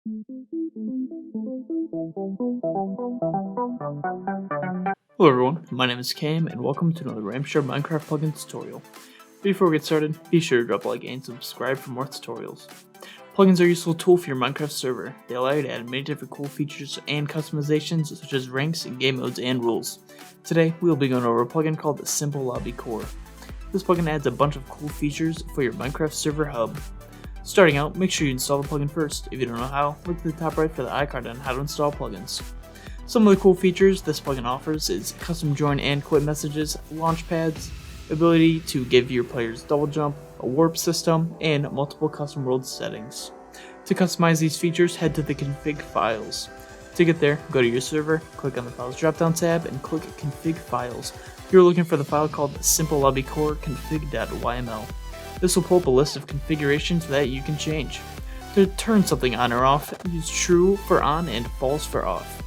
Hello everyone, my name is Cam and welcome to another RAMShard Minecraft plugin tutorial. Before we get started, be sure to drop a like and subscribe for more tutorials. Plugins are a useful tool for your Minecraft server. They allow you to add many different cool features and customizations such as ranks, game modes, and rules. Today, we will be going over a plugin called the SimpleLobbyCore. This plugin adds a bunch of cool features for your Minecraft server hub. Starting out, make sure you install the plugin first. If you don't know how, look to the top right for the icon on how to install plugins. Some of the cool features this plugin offers is custom join and quit messages, launch pads, ability to give your players double jump, a warp system, and multiple custom world settings. To customize these features, head to the config files. To get there, go to your server, click on the files drop-down tab, and click config files. You're looking for the file called SimpleLobbyCore config.yml. This will pull up a list of configurations that you can change. To turn something on or off, use true for on and false for off.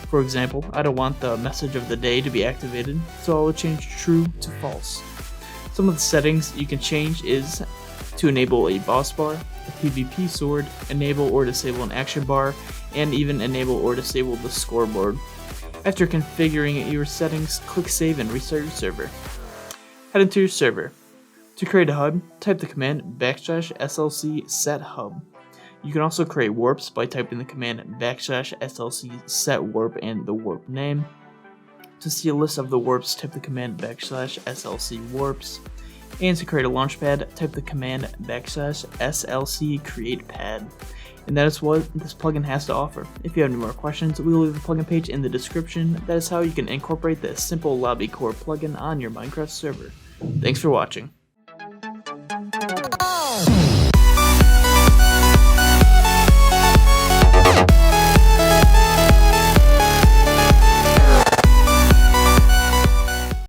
For example, I don't want the message of the day to be activated, so I will change true to false. Some of the settings you can change is to enable a boss bar, a PvP sword, enable or disable an action bar, and even enable or disable the scoreboard. After configuring your settings, click save and restart your server. Head into your server. To create a hub, type the command \SLC set hub. You can also create warps by typing the command \SLC set warp and the warp name. To see a list of the warps, type the command \SLC warps. And to create a launchpad, type the command \SLC create pad. And that is what this plugin has to offer. If you have any more questions, we will leave the plugin page in the description. That is how you can incorporate the SimpleLobbyCore plugin on your Minecraft server. Thanks for watching.